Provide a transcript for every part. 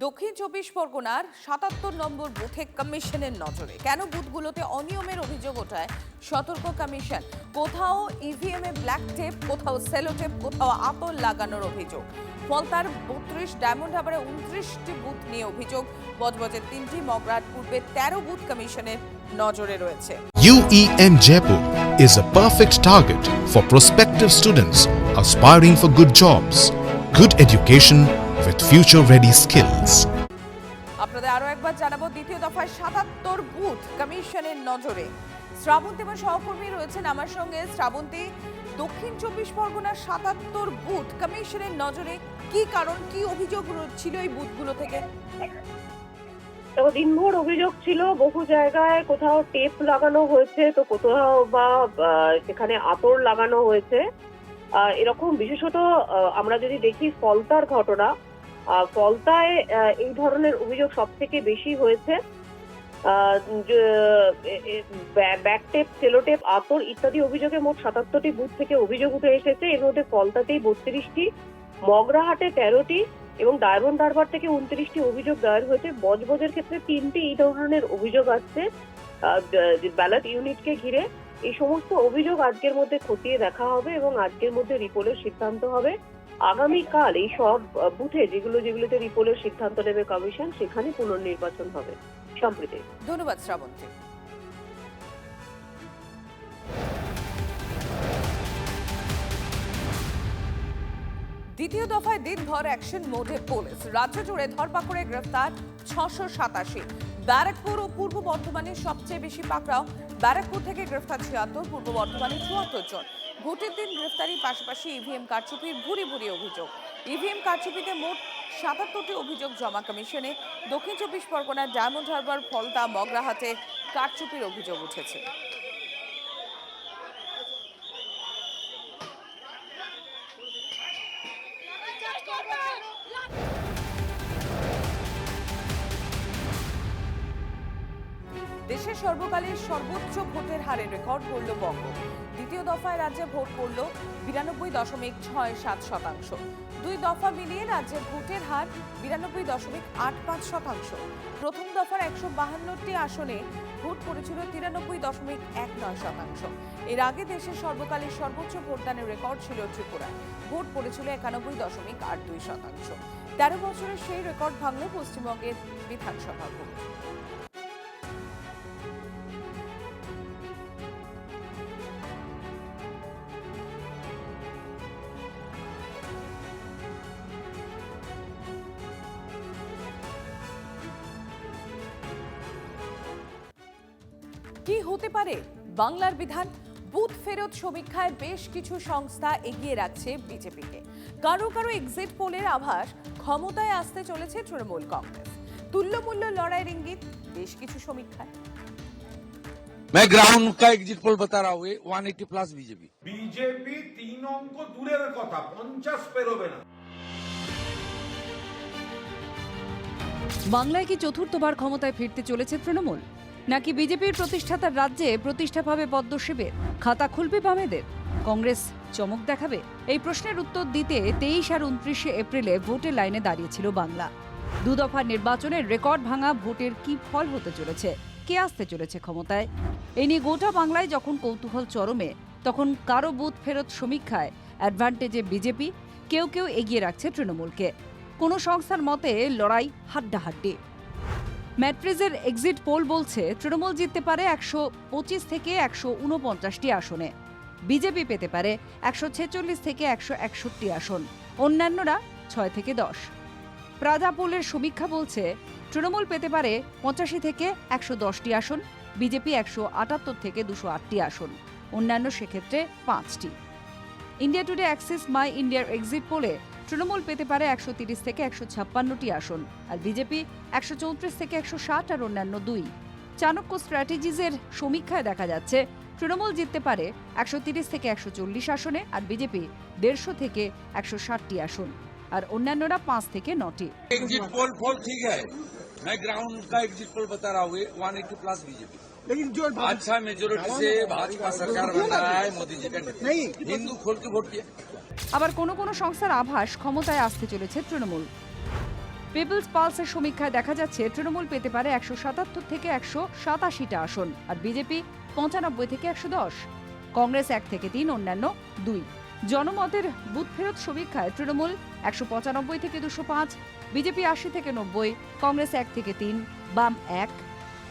দক্ষিণ চব্বিশ পরগনার ৭৭ নম্বর বুথে কমিশনের নজরে। কেন বুথগুলোতে অনিয়মের অভিযোগ ওঠায় সতর্ক কমিশন। কোথাও ইভিএমে ব্ল্যাক টেপ, কোথাও সেলোটেপ, কোথাও আতর লাগানোর অভিযোগ। ফলতার ৩২, ডায়মন্ড হারবারে ২৯টি বুথ নিয়ে অভিযোগ। বজবজের ৩টি, মগরাহাট পূর্বে ১৩ বুথ কমিশনের নজরে রয়েছে। UEM Jaipur is a perfect target for prospective students aspiring for good jobs, good education with future-ready skills. আপনাদের আরো একবার জানাবো, দ্বিতীয় দফায় ৭৭ বুথ কমিশনের নজরে। শ্রাবন্তী আমার সহকর্মী রয়েছেন আমার সঙ্গে। শ্রাবন্তী, দক্ষিণ চব্বিশ পরগনার ৭৭ বুথ কমিশনের নজরে, কি কারণ, কি অভিযোগ ছিল এই বুথগুলো থেকে? দিনভর অভিযোগ ছিল, বহু জায়গায় কোথাও টেপ লাগানো হয়েছে, তো কোথাও বা সেখানে আতর লাগানো হয়েছে। এরকম বিশেষত আমরা যদি দেখি ফলতার ঘটনা, ফলতায় এই ধরনের অভিযোগ সব থেকে বেশি হয়েছে। ব্যাকটেপ, সেলোটেপ, আতর ইত্যাদি অভিযোগে মোট ৭৭টি বুথ থেকে অভিযোগ উঠে এসেছে। এর মধ্যে ফলতাতেই 32টি, মগরাহাটে 13টি এবং ডায়মন্ড হারবার থেকে 29টি অভিযোগ দায়ের হয়েছে। বজবজের ক্ষেত্রে 3টি এই ধরনের অভিযোগ আসছে ব্যালট ইউনিটকে ঘিরে। এই সমস্ত অভিযোগ আজকের মধ্যে খতিয়ে দেখা হবে এবং আজকের মধ্যে রিপোর্টের সিদ্ধান্ত হবে। আগামীকাল এই সব বুথে যেগুলোতে রিপোর্টের সিদ্ধান্ত নেবে কমিশন, সেখানে পুনর্নির্বাচন হবে। সম্প্রীতি। ধন্যবাদ শ্রাবন্তী। দ্বিতীয় দফায় দিনভর অ্যাকশন মোডে পুলিশ। রাজ্য জুড়ে ধরপাকড়ে গ্রেফতার ৬৮৭। ব্যারাকপুর ও পূর্ব বর্ধমানে সবচেয়ে বেশি পাকড়াও। ব্যারাকপুর থেকে গ্রেফতার ৭৬, পূর্ব বর্ধমানে ৭৪ জন। ভোটের দিন গ্রেফতারির পাশাপাশি ইভিএম কারচুপির ভুরি ভুরি অভিযোগ। ইভিএম কারচুপিতে মোট ৭৭টি অভিযোগ জমা কমিশনে। দক্ষিণ চব্বিশ পরগনার ডায়মন্ড হারবার, ফলতা, মগরাহাটে কারচুপির অভিযোগ উঠেছে। দেশের সর্বকালের সর্বোচ্চ ভোটের হারে রেকর্ড গড়ল বঙ্গ। দ্বিতীয় দফায় রাজ্যে ভোট পড়ল ৯২.৬৭%। দুই দফা মিলিয়ে রাজ্যে ভোটের হার ৯২.৮৫%। প্রথম দফার ১৫২টি আসনে ভোট পড়েছিল ৯৩.১৯%। এর আগে দেশের সর্বকালের সর্বোচ্চ ভোটদানের রেকর্ড ছিল ত্রিপুরায়। ভোট পড়েছিল ৯১.৮২%। ১৩ বছরের সেই রেকর্ড ভাঙল পশ্চিমবঙ্গের বিধানসভা ভোট। কি হতে পারে বাংলার বিধান? বুথ ফেরত সমীক্ষায় বেশ কিছু সংস্থা এগিয়ে রাখছে বিজেপিকে। কারো কারো এক্সিট পোলের আভাস ক্ষমতায় আসতে চলেছে তৃণমূল কংগ্রেস। তুল্যমূল্য লড়াইয়ের ইঙ্গিত বেশ কিছু সমীক্ষায়। मैं ग्राउंड का एग्जिट पोल बता रहा हूँ 180 प्लस बीजेपी। बीजेपी 3 অঙ্ক দূরের কথা, 50 পেরোবে না। বাংলায় কি চতুর্থবার ক্ষমতায় ফিরতে চলেছে তৃণমূল, নাকি বিজেপির প্রতিষ্ঠাতার রাজ্যে প্রতিষ্ঠা পাবে পদ্ম শিবির? খাতা খুলবে বামেদের? কংগ্রেস চমক দেখাবে? এই প্রশ্নের উত্তর দিতে 23 আর 29 এপ্রিলে ভোটের লাইনে দাঁড়িয়েছিল বাংলা। দুদফার নির্বাচনের রেকর্ড ভাঙা ভোটের কি ফল হতে চলেছে, কে আসতে চলেছে ক্ষমতায়? এই নিয়ে গোটা বাংলায় যখন কৌতূহল চরমে, তখন কারো বুথ ফেরত সমীক্ষায় অ্যাডভান্টেজে বিজেপি, কেউ কেউ এগিয়ে রাখছে তৃণমূলকে। কোনো সংস্থার মতে লড়াই হাড্ডাহাড্ডি। ম্যাট্রিজের এক্সিট পোল বলছে তৃণমূল জিততে পারে ১২৫ থেকে ১৪৯টি আসনে, বিজেপি পেতে পারে ১৪৬ থেকে ১৬১ আসন, অন্যান্যরা ৬ থেকে ১০। প্রাজা পোলের সমীক্ষা বলছে তৃণমূল পেতে পারে ৮৫ থেকে ১১০টি আসন, বিজেপি ১৭৮ থেকে ২০৮টি আসন, অন্যান্য সেক্ষেত্রে ৫টি। ইন্ডিয়া টুডে অ্যাক্সিস মাই ইন্ডিয়ার এক্সিট পোলে তৃণমূল পেতে পারে ১৩০ থেকে ১৫৬টি আসন, আর বিজেপি ১৩৪ থেকে ১৬০ আর অন্যান্য ২। চাণক্য স্ট্র্যাটেজিজের সমীক্ষায় দেখা যাচ্ছে তৃণমূল জিততে পারে ১৩০ থেকে ১৪০ আসনে, আর বিজেপি ১৫০ থেকে ১৬০টি আসন, আর অন্যান্যরা ৫ থেকে ৯টি। एग्जिट पोल ठीक है, मैं ग्राउंड का एग्जिट पोल बता रहा हूँ 180 प्लस बीजेपी। लेकिन जो अच्छा मेजोरिटी से भाजपा सरकार बना रहा है मोदी जी का, नहीं हिंदू खोल के वोट किया। আবার কোনো কোনো সংস্থার আভাস ক্ষমতায় আসতে চলেছে তৃণমূল। পিপলস পালসের সমীক্ষায় দেখা যাচ্ছে তৃণমূল পেতে পারে 177 থেকে 187টা আসন, আর বিজেপি 95 থেকে 110, কংগ্রেস 1 থেকে 3, অন্যান্য 2। জনমতের বুথ ফেরত সমীক্ষায় তৃণমূল 195 থেকে 205, বিজেপি 80 থেকে 90, কংগ্রেস 1 থেকে 3, বাম 1,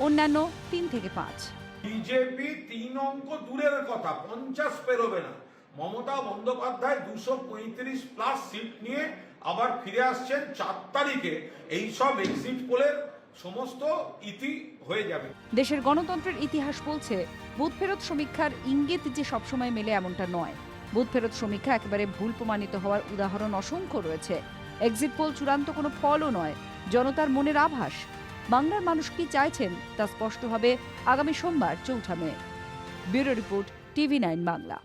অন্যান্য 3 থেকে 5। বিজেপি 3 অঙ্ক দূরের কথা 50 পেরোবে না। মমতা বন্দ্যোপাধ্যায় 235 প্লাস সিট নিয়ে আবার ফিরে আসছেন 4 তারিখে। এইসব এক্সিট পোলের সমস্ত ইতি হয়ে যাবে। দেশের গণতন্ত্রের ইতিহাস বলছে বুথ ফেরত সমীক্ষার ইঙ্গিত যে সবসময় মেলে এমনটা নয়। বুথ ফেরত সমীক্ষা একেবারে ভুল প্রমাণিত হওয়ার উদাহরণ অসংখ্য রয়েছে। এক্সিট পোল চূড়ান্ত কোনো ফলও নয়, জনতার মনের আভাস। বাংলার মানুষ কি চাইছেন তা স্পষ্ট হবে আগামী সোমবার 4 মে। Bureau report, TV9 Bangla.